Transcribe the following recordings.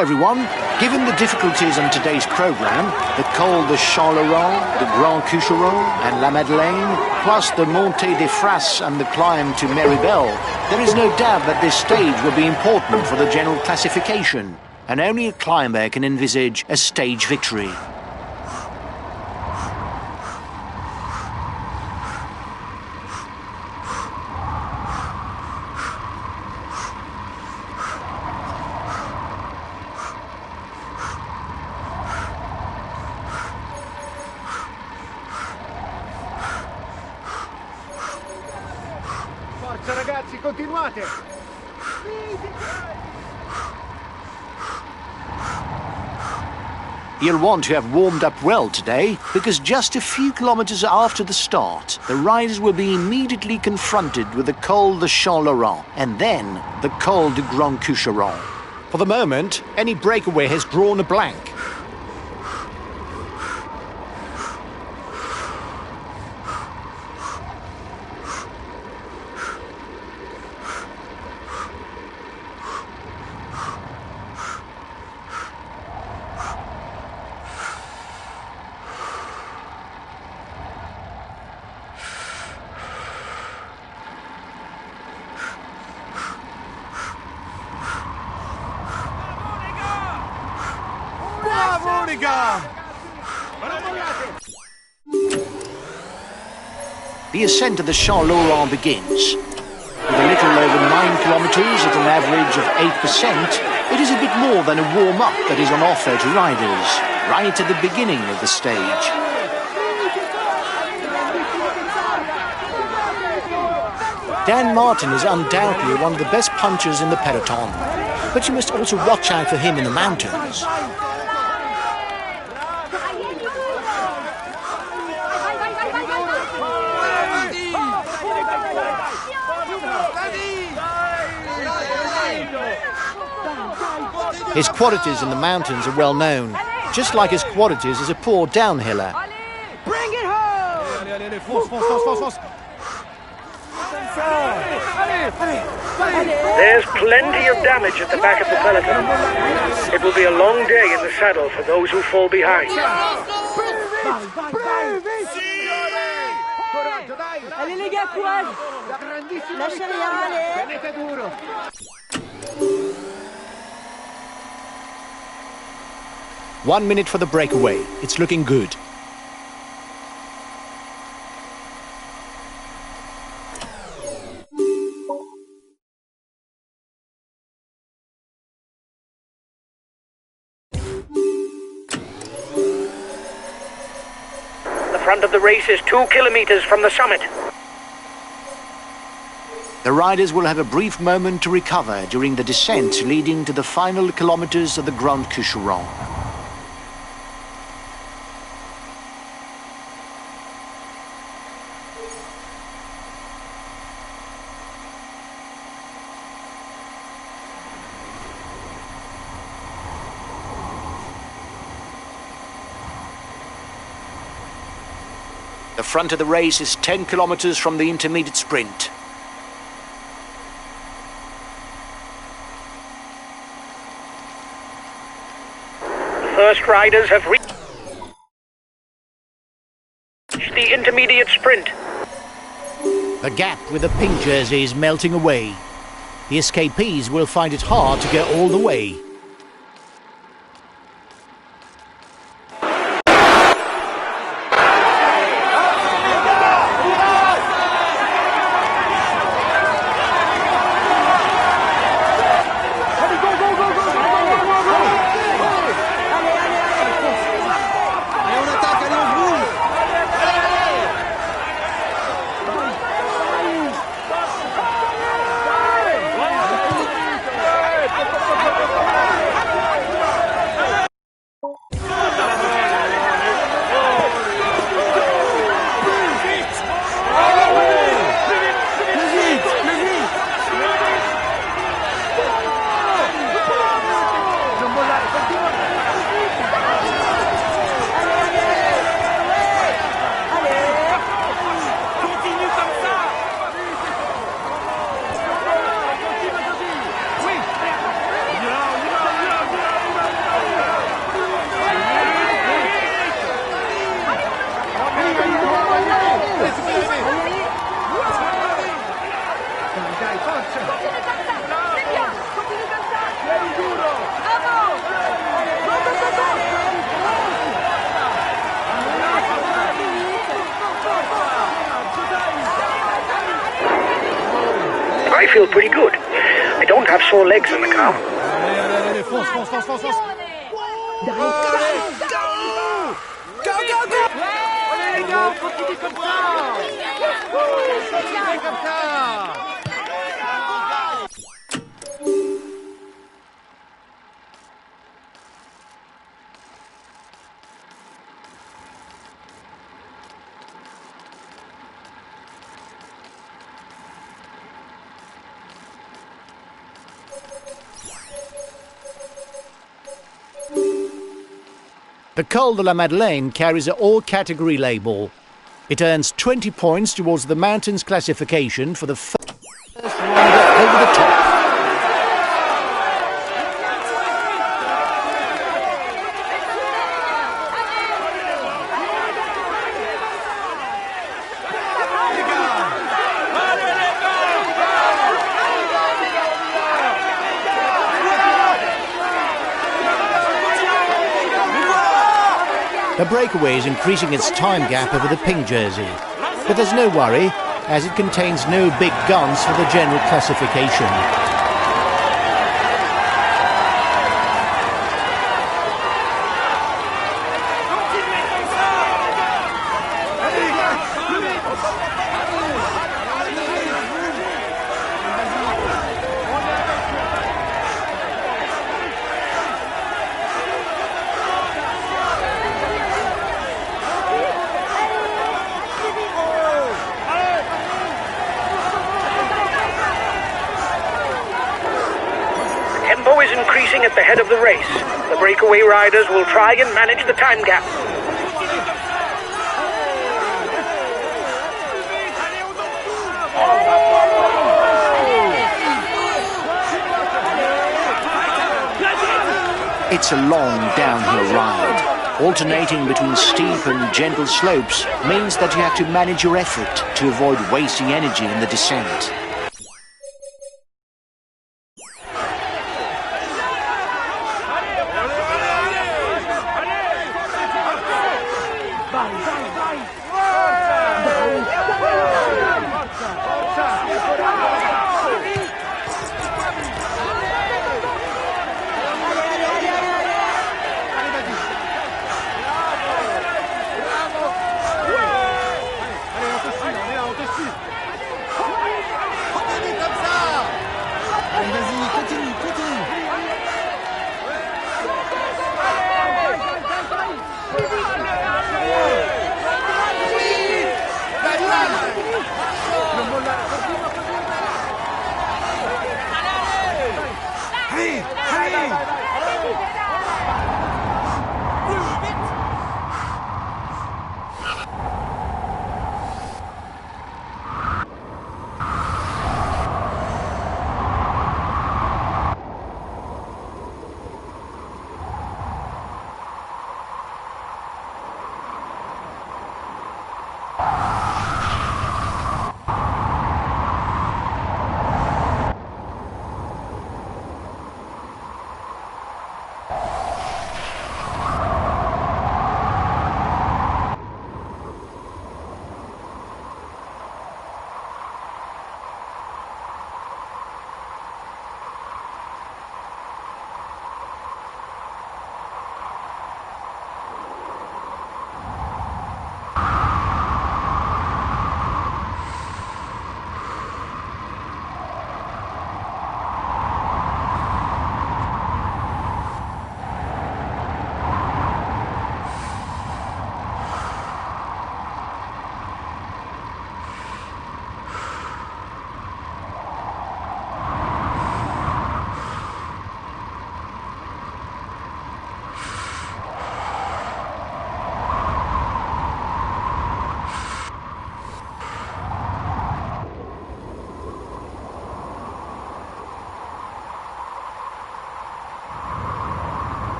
everyone. Given the difficulties on today's programme, the Col de Champ-Laurent, the Grand Coucheron and La Madeleine, plus the Montée des Frasses and the climb to Meribel, there is no doubt that this stage will be important for the general classification, and only a climber can envisage a stage victory. Forza ragazzi, continuate! You'll want to have warmed up well today, because just a few kilometers after the start, the riders will be immediately confronted with the Col de Champ-Laurent and then the Col de Grand Coucheron. For the moment, any breakaway has drawn a blank. The ascent of the Champ-Laurent begins. With a little over 9 kilometers at an average of 8%, it is a bit more than a warm-up that is on offer to riders, right at the beginning of the stage. Dan Martin is undoubtedly one of the best punchers in the peloton, but you must also watch out for him in the mountains. His qualities in the mountains are well known, just like his qualities as a poor downhiller. Bring it home! There's plenty of damage at the back of the peloton. It will be a long day in the saddle for those who fall behind. Allez les gars, courage! Lâchez rien, allez! 1 minute for the breakaway. It's looking good. The front of the race is 2 kilometers from the summit. The riders will have a brief moment to recover during the descent leading to the final kilometers of the Grand Coucheron. The front of the race is 10 kilometers from the intermediate sprint. The first riders have reached the intermediate sprint. The gap with the pink jersey is melting away. The escapees will find it hard to get all the way. sore legs in the car. Allez les gars, continuez comme ça. Continuez comme ça. The Col de la Madeleine carries an all-category label. It earns 20 points towards the mountains classification for the first rider over the top. The breakaway is increasing its time gap over the pink jersey. But there's no worry, as it contains no big guns for the general classification. Tempo is increasing at the head of the race. The breakaway riders will try and manage the time gap. It's a long downhill ride. Alternating between steep and gentle slopes means that you have to manage your effort to avoid wasting energy in the descent.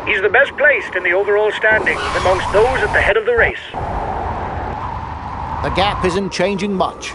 He's the best placed in the overall standings amongst those at the head of the race. The gap isn't changing much.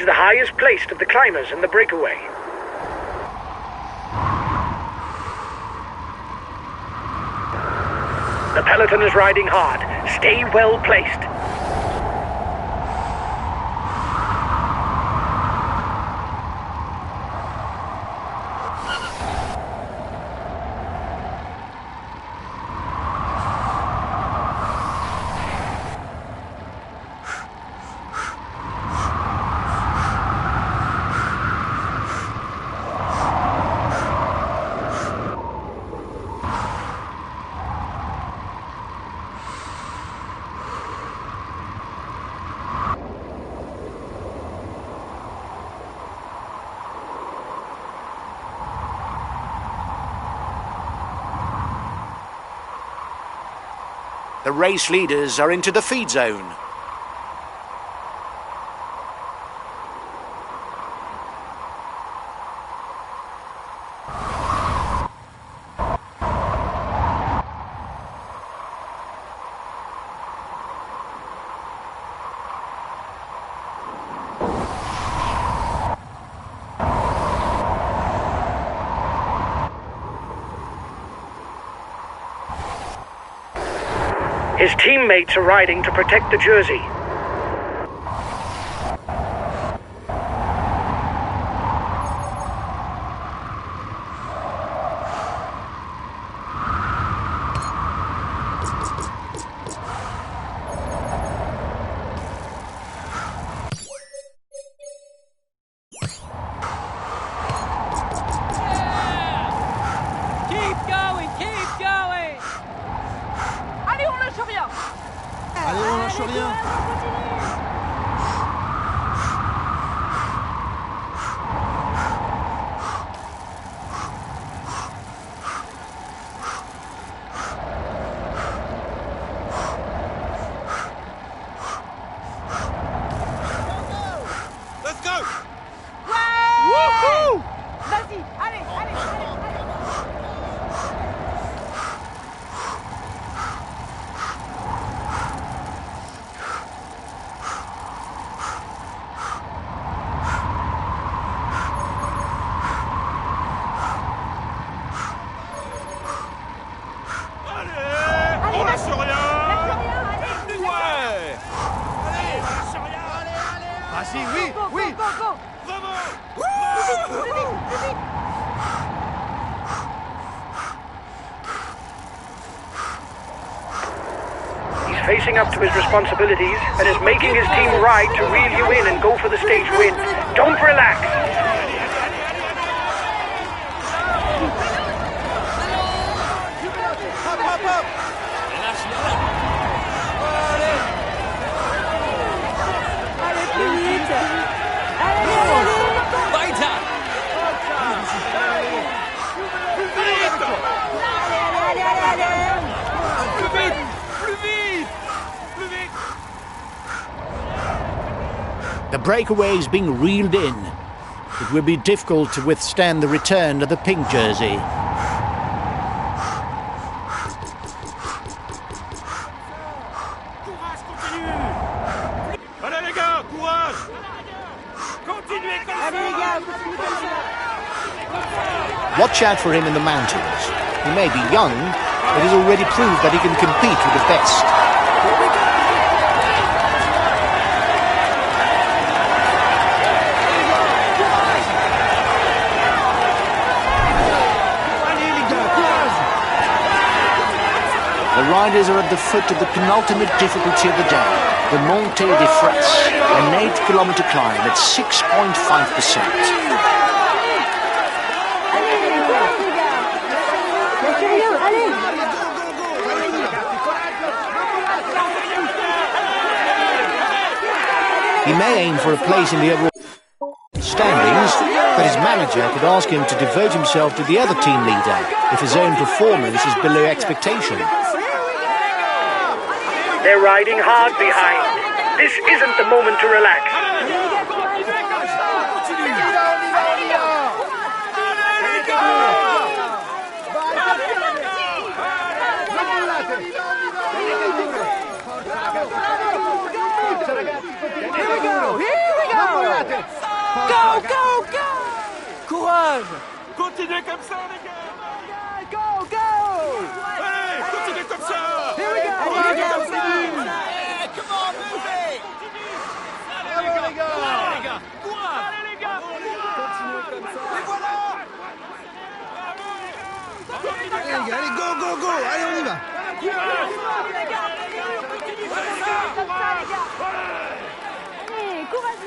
the highest placed of the climbers in the breakaway. The peloton is riding hard. Stay well placed. The race leaders are into the feed zone. His teammates are riding to protect the jersey. Facing up to his responsibilities and is making his team ride to reel you in and go for the stage win. Don't relax. The breakaway is being reeled in. It will be difficult to withstand the return of the pink jersey. Watch out for him in the mountains. He may be young, but he's already proved that he can compete with the best. The riders are at the foot of the penultimate difficulty of the day, the Monte de Frasse, an 8-kilometer climb at 6.5%. He may aim for a place in the overall standings, but his manager could ask him to devote himself to the other team leader if his own performance is below expectation. They're riding hard behind. This isn't the moment to relax. Here we go! courage. Continuez comme ça, les gars. Go, go. Allez, continuez comme ça. Here we go. Allez, les gars, on Continue. continue. Bravo, les gars. Allez, les gars. Continuez comme ça. Et voilà. Allez, les gars, allez, go, go, go. Allez, on y va. Allez, courage.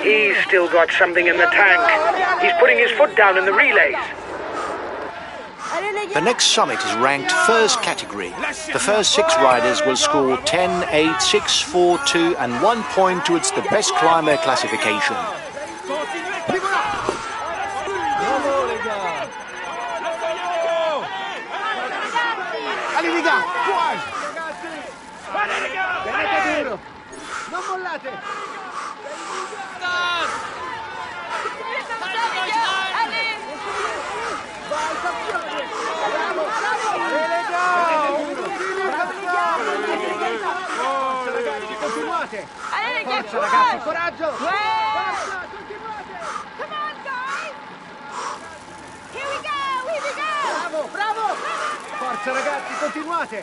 He's still got something in the tank. He's putting his foot down in the relays. Allez, les The gars. next summit is ranked first category. The first 6 riders will score 10, 8, 6, 4, 2 and 1 point towards the best climber classification. Bravo, les gars. Allez, les gars, courage. Allez, les gars. Tenete duro. Non mollate. Allez, les gars. Forza, ragazzi, continuate. Allez, les gars, Forza, ragazzi, courage. coraggio. Ouais. Forza, continuate. Come on, guys. Here we go. Bravo, bravo. Forza, ragazzi, continuate.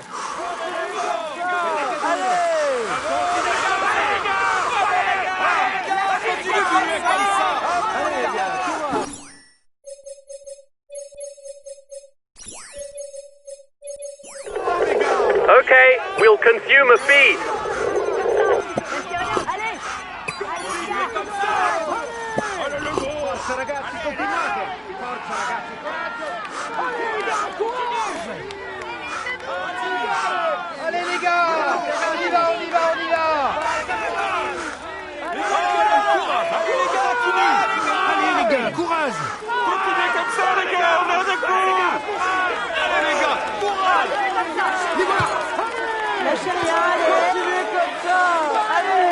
Okay, we'll consume a feed. Allez. Forza, ragazzi, continuate. Forza, ragazzi, coraggio. Allez, les gars. On y va, on y va, on y va. Allez, les gars, courage. Continuez comme ça, les gars. On a des coups. Allez, les gars. Courage. Lâchez rien, allez. Continuez comme ça. Allez.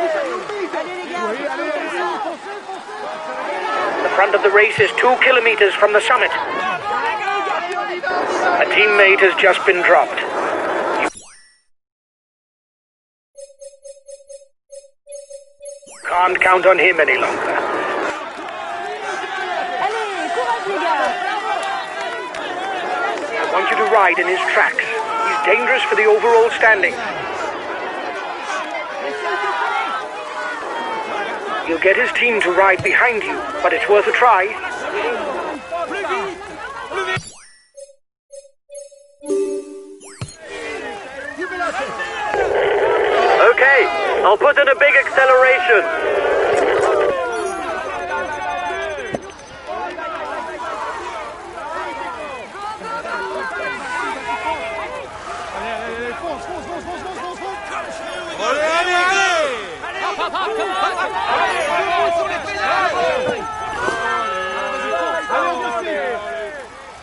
Allez, les gars. Continuez comme ça. The front of the race is 2 kilometers from the summit. A teammate has just been dropped. Can't count on him any longer. Allez, courage, les gars. I want you to ride in his tracks. He's dangerous for the overall standing. You'll get his team to ride behind you, but it's worth a try. Okay, I'll put in a big acceleration.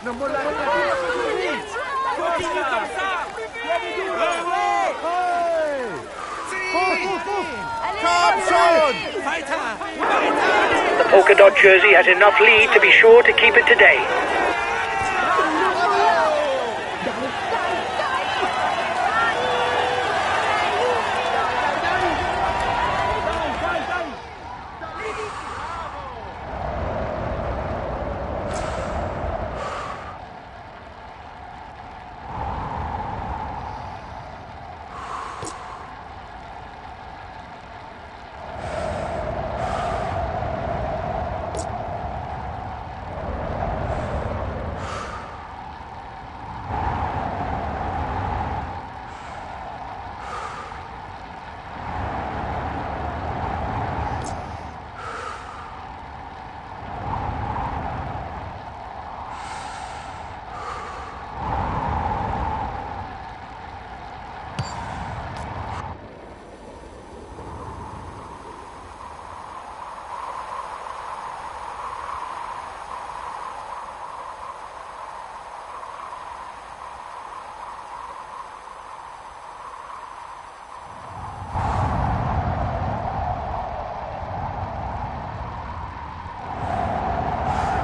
Non mollate. The polka dot jersey has enough lead to be sure to keep it today.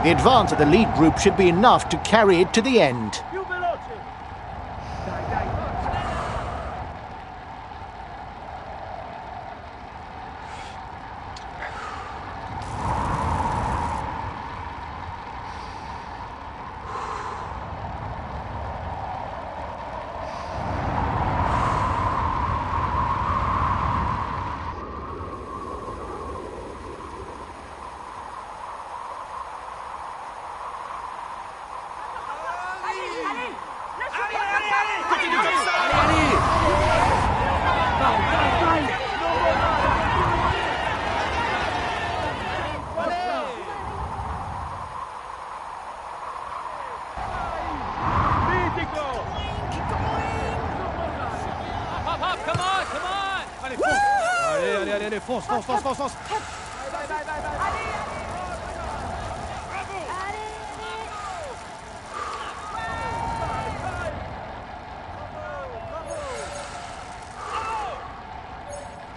The advance of the lead group should be enough to carry it to the end. allez, fonce, fonce, fonce, fonce, fonce.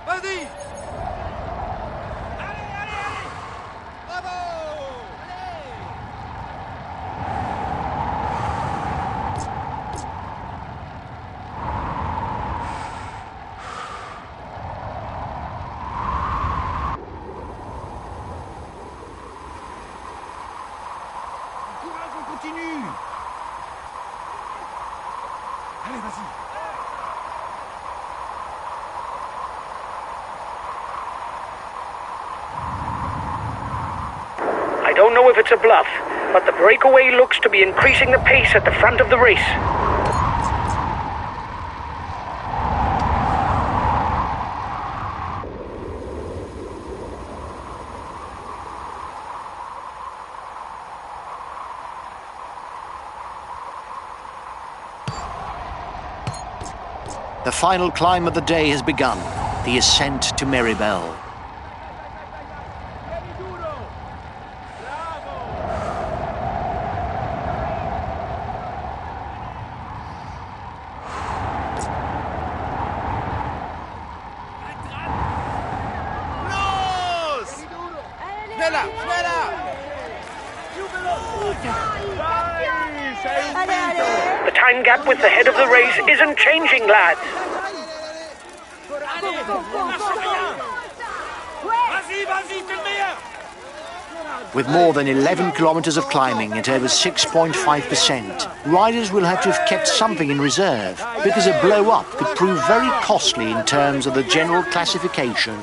Vas-y. Continue. Allez, vas-y. I don't know if it's a bluff, but the breakaway looks to be increasing the pace at the front of the race. The final climb of the day has begun, the ascent to Meribel. Schneller, schneller. The time gap with the head of the race isn't changing, lads. Vas-y, vas-y, t'es le meilleur. With more than 11 kilometers of climbing at over 6.5%, riders will have to have kept something in reserve, because a blow-up could prove very costly in terms of the general classification.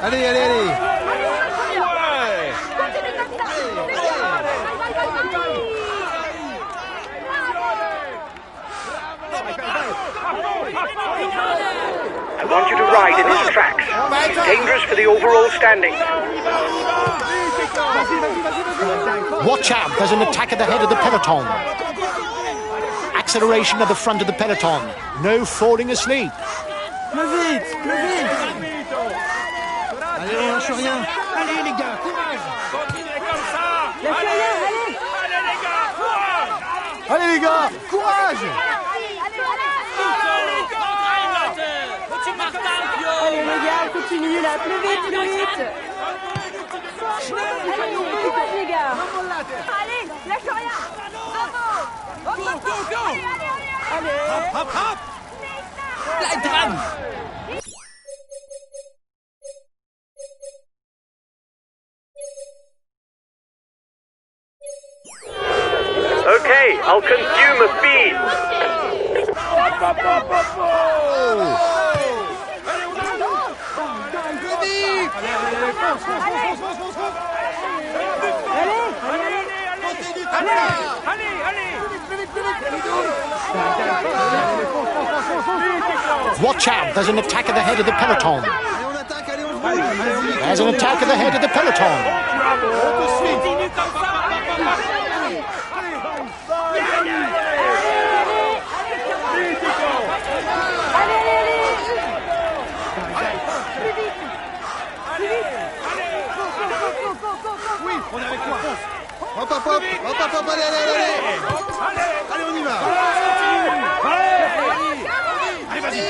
Allez, allez, allez. I want you to ride in his tracks. It's dangerous for the overall standings. Watch out, there's an attack at the head of the peloton. Acceleration at the front of the peloton. No falling asleep. Plus vite, plus vite. Allez, on lâche rien. Allez les gars, courage. Continuez comme ça. Lâchez rien, allez. Allez les gars, courage. Allez les gars, courage. Allez les gars, continue là, plus vite, plus vite. Allez, courage les gars. Allez, lâche rien. Bravo. Go, go, go. Allez. Hop, hop. Bleib dran. Okay, I'll consume a feed. Watch out, there's an attack at the head of the peloton. There's an attack at the head of the peloton. Oui, on est avec toi. Hop, hop, hop, hop, hop, hop, allez, allez, allez. Allez, on y va. Allez, vas-y.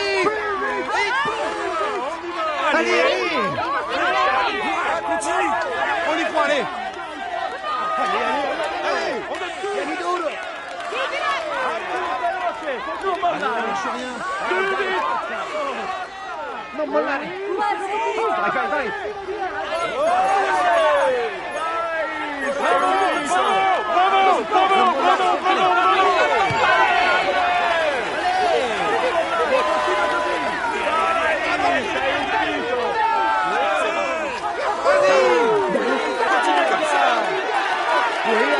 Allez, allez. Continue. On y croit, allez. Allez, allez, allez. Allez, on lâche rien. Non, mon allez. Vai, vai, vai. Only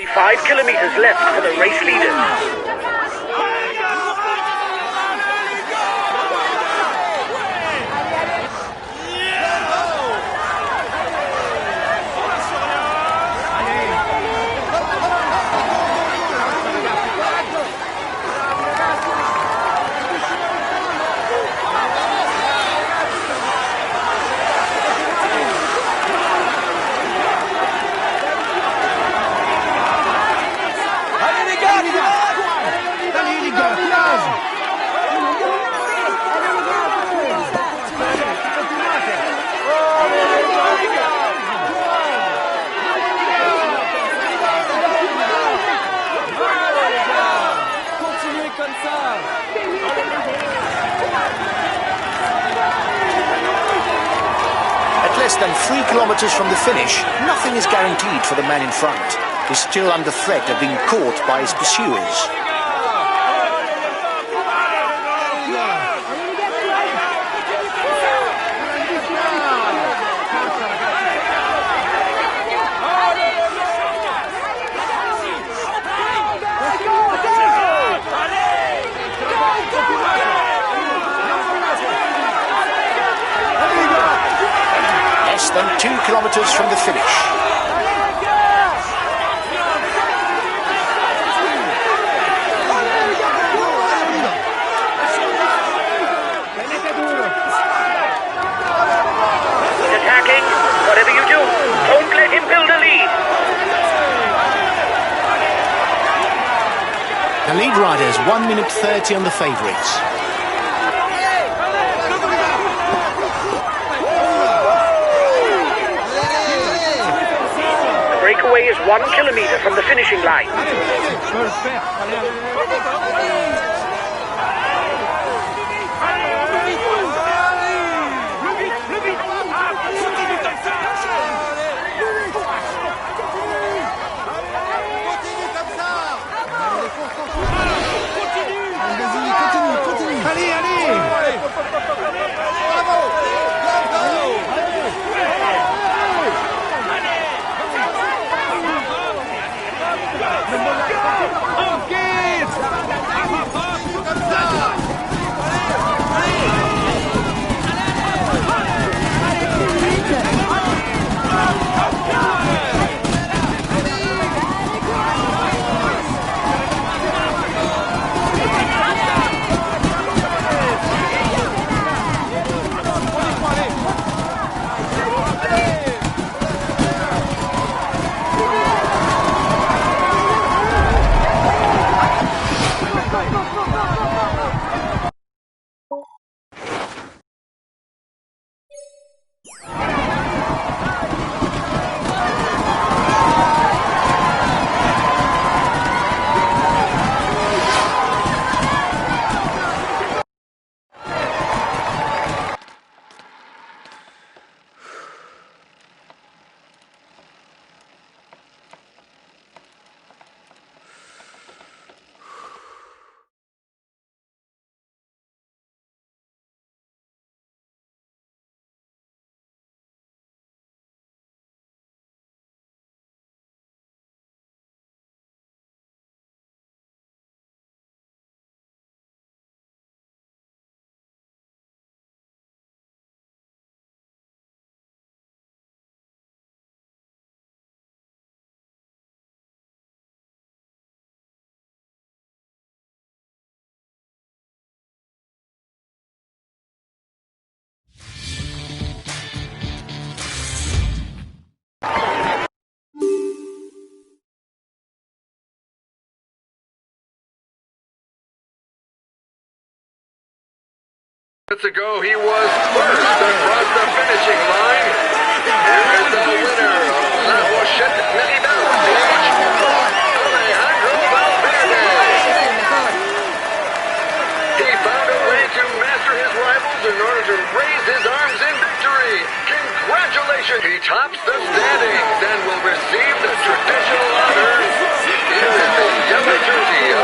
5 kilometers left for the race leaders. Less than 3 kilometers from the finish, nothing is guaranteed for the man in front. He's still under threat of being caught by his pursuers. Less than 2 kilometers from the finish. He's attacking. Whatever you do, don't let him build a lead. The lead rider is 1 minute 30 on the favourites. Breakaway is 1 kilometer from the finishing line. Minutes ago, he was first across the finishing line. Here is the winner of La Rochette Meribel stage, Alejandro Valverde. He found a way to master his rivals in order to raise his arms in victory. Congratulations! He tops the standings and will receive the traditional honor. Here is the yellow jersey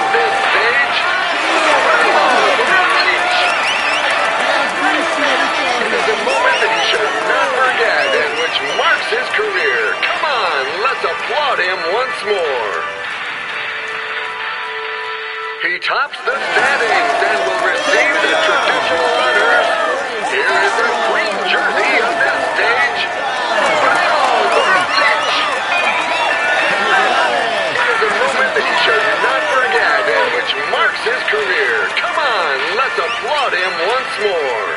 He tops the standings and will receive the traditional honors. Here is the green jersey of this stage. It is a moment that he should not forget and which marks his career. Come on, let's applaud him once more.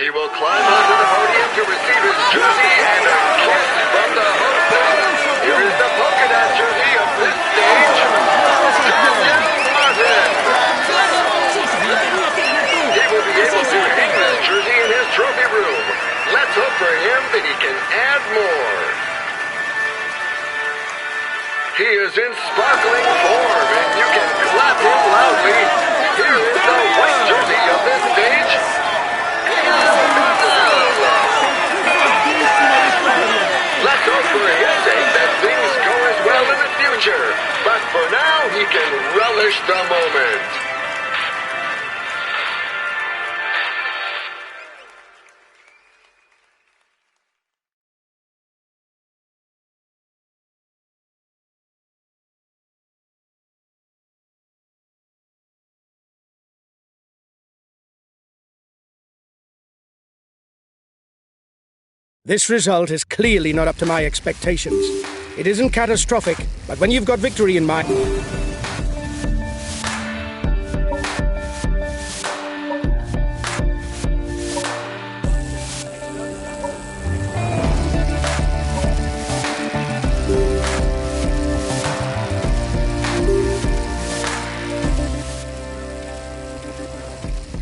He will climb onto the podium to receive his jersey and a kiss from the hostess. Here is the polka dot jersey of this stage. He will be able to hang this jersey in his trophy room. Let's hope for him that he can add more. He is in sparkling form, and you can clap him loudly. Here is the white jersey of this stage. Let's hope for his sake that things go as well in the future. But for now, he can relish the moment. This result is clearly not up to my expectations. It isn't catastrophic, but when you've got victory in mind...